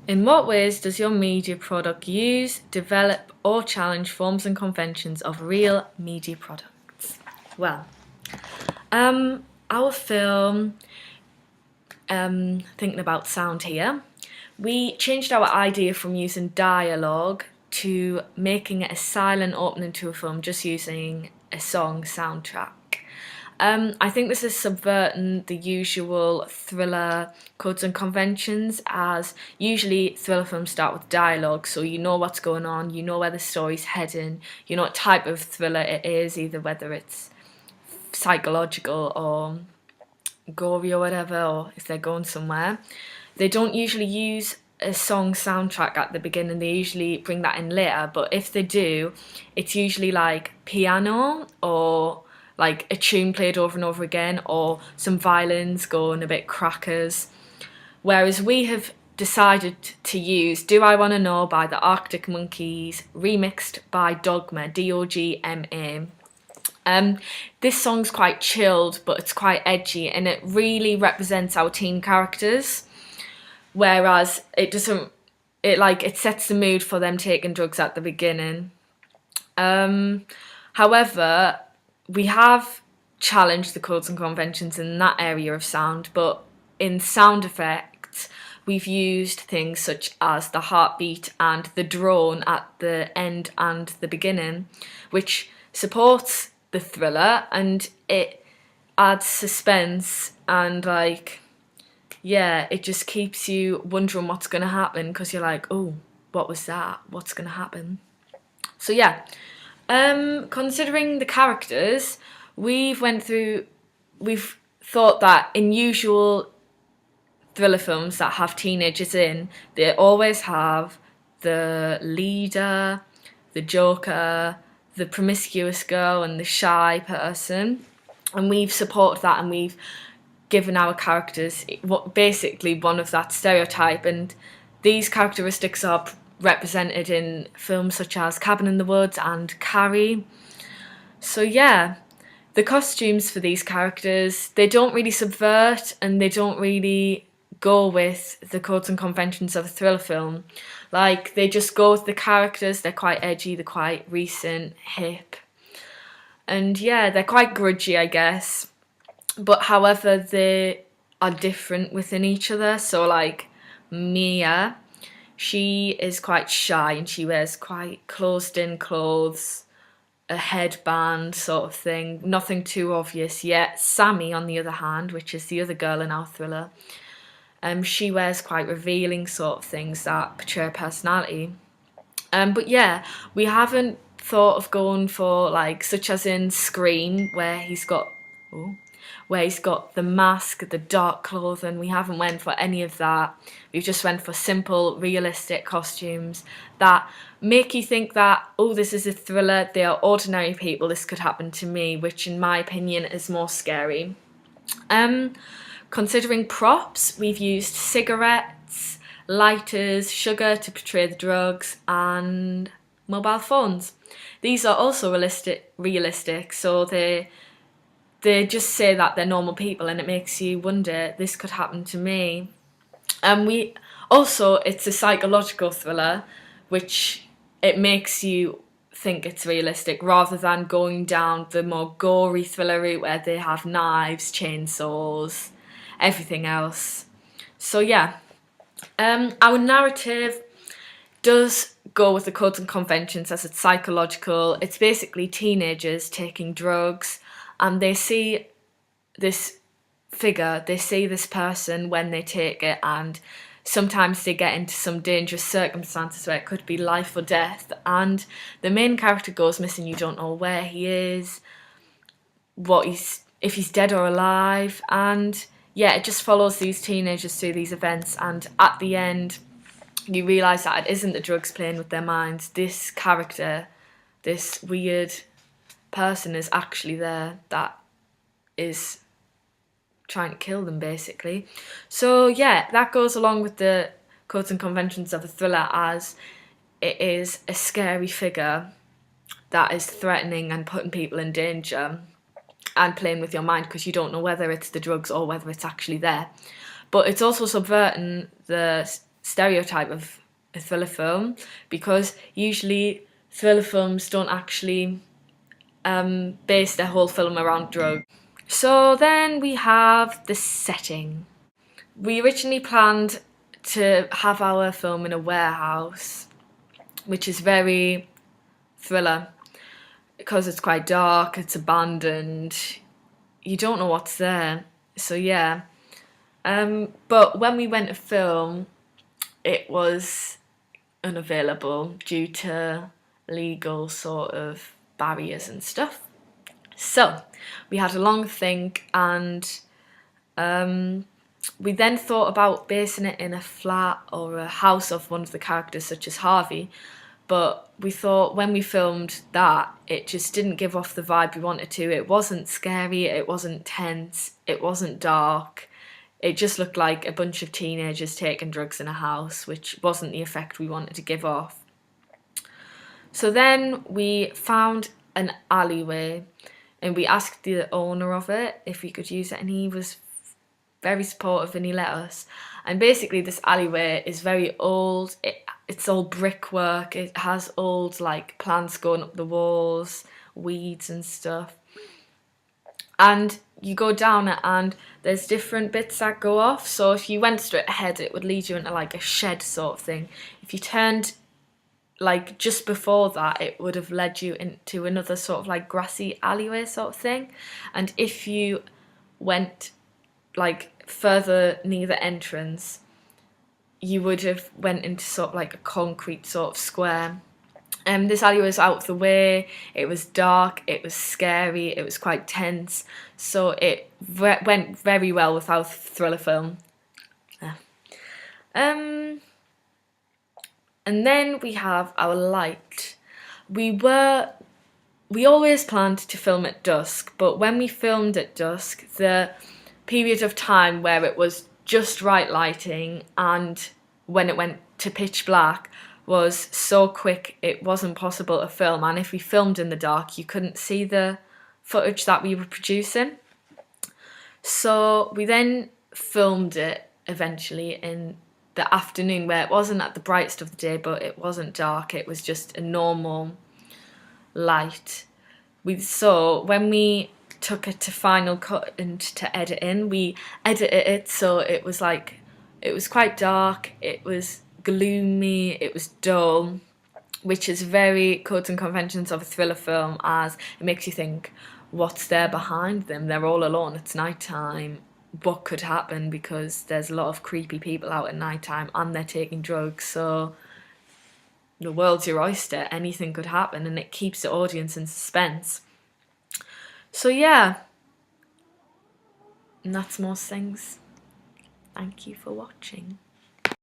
In what ways does your media product use, develop, or challenge forms and conventions of real media products? Well, our film, thinking about sound here, we changed our idea from using dialogue to making it a silent opening to a film, just using a song soundtrack. I think this is subverting the usual thriller codes and conventions, as usually thriller films start with dialogue, so you know what's going on, you know where the story's heading, you know what type of thriller it is, either whether it's psychological or gory or whatever, or if they're going somewhere. They don't usually use a song soundtrack at the beginning, they usually bring that in later, but if they do, it's usually like piano or like a tune played over and over again, or some violins going a bit crackers. Whereas we have decided to use Do I Wanna Know by the Arctic Monkeys, remixed by Dogma, Dogma. This song's quite chilled, but it's quite edgy, and it really represents our teen characters. Whereas it doesn't, it sets the mood for them taking drugs at the beginning. However, we have challenged the codes and conventions in that area of sound, but in sound effects, we've used things such as the heartbeat and the drone at the end and the beginning, which supports the thriller and it adds suspense and it just keeps you wondering what's going to happen, because you're like, oh, what was that? What's going to happen? So yeah, considering the characters, we've thought that in usual thriller films that have teenagers in, they always have the leader, the joker, the promiscuous girl, and the shy person. And we've supported that, and we've given our characters basically one of that stereotype. And these characteristics are represented in films such as Cabin in the Woods and Carrie. So yeah, the costumes for these characters, they don't really subvert and they don't really go with the codes and conventions of a thriller film. Like, they just go with the characters, they're quite edgy, they're quite recent, hip. And yeah, they're quite grudgy, I guess. But however, they are different within each other. So like Mia, she is quite shy and she wears quite closed in clothes, a headband sort of thing, nothing too obvious yet. Sammy, on the other hand, which is the other girl in our thriller, she wears quite revealing sort of things that portray her personality. But yeah, we haven't thought of going for like, such as in Scream, where he's got the mask, the dark clothing. We haven't went for any of that. We've just went for simple, realistic costumes that make you think that, oh, this is a thriller, they are ordinary people, this could happen to me, which in my opinion is more scary. Considering props, we've used cigarettes, lighters, sugar to portray the drugs, and mobile phones. These are also realistic, so they just say that they're normal people, and it makes you wonder, this could happen to me. It's a psychological thriller, which it makes you think it's realistic, rather than going down the more gory thriller route where they have knives, chainsaws, everything else. So yeah, our narrative does go with the codes and conventions, as it's psychological. It's basically teenagers taking drugs, and they see this figure, they see this person when they take it, and sometimes they get into some dangerous circumstances where it could be life or death, and the main character goes missing. You don't know where he is, if he's dead or alive, and yeah, it just follows these teenagers through these events, and at the end you realise that it isn't the drugs playing with their minds. This character, this weird person, is actually there, that is trying to kill them, basically. So yeah, that goes along with the codes and conventions of a thriller, as it is a scary figure that is threatening and putting people in danger and playing with your mind, because you don't know whether it's the drugs or whether it's actually there. But it's also subverting the stereotype of a thriller film, because usually thriller films don't actually base their whole film around drugs. So then we have the setting. We originally planned to have our film in a warehouse, which is very thriller because it's quite dark, it's abandoned, you don't know what's there. So yeah. But when we went to film, it was unavailable due to legal sort of barriers and stuff. So we had a long think, and we then thought about basing it in a flat or a house of one of the characters, such as Harvey. But we thought when we filmed that, it just didn't give off the vibe we wanted to. It wasn't scary, it wasn't tense, it wasn't dark. It just looked like a bunch of teenagers taking drugs in a house, which wasn't the effect we wanted to give off. So then we found an alleyway, and we asked the owner of it if we could use it, and he was very supportive and he let us. And basically this alleyway is very old. It's all brickwork. It has old like plants going up the walls, weeds and stuff. And you go down it and there's different bits that go off. So if you went straight ahead, it would lead you into like a shed sort of thing. If you turned like just before that, it would have led you into another sort of like grassy alleyway sort of thing. And if you went like further near the entrance, you would have went into sort of like a concrete sort of square. This alleyway was out of the way, it was dark, it was scary, it was quite tense, so it went very well with our thriller film. And then we have our light. We always planned to film at dusk, but when we filmed at dusk, the period of time where it was just right lighting and when it went to pitch black was so quick it wasn't possible to film, and if we filmed in the dark you couldn't see the footage that we were producing. So we then filmed it eventually in the afternoon where it wasn't at the brightest of the day, but it wasn't dark, it was just a normal light. So when we took it to final cut and to edit in, we edited it so it was quite dark, it was gloomy, it was dull, which is very codes and conventions of a thriller film, as it makes you think, what's there behind them? They're all alone, it's nighttime, what could happen? Because there's a lot of creepy people out at nighttime and they're taking drugs, so the world's your oyster, anything could happen, and it keeps the audience in suspense. So yeah, and that's most things. Thank you for watching.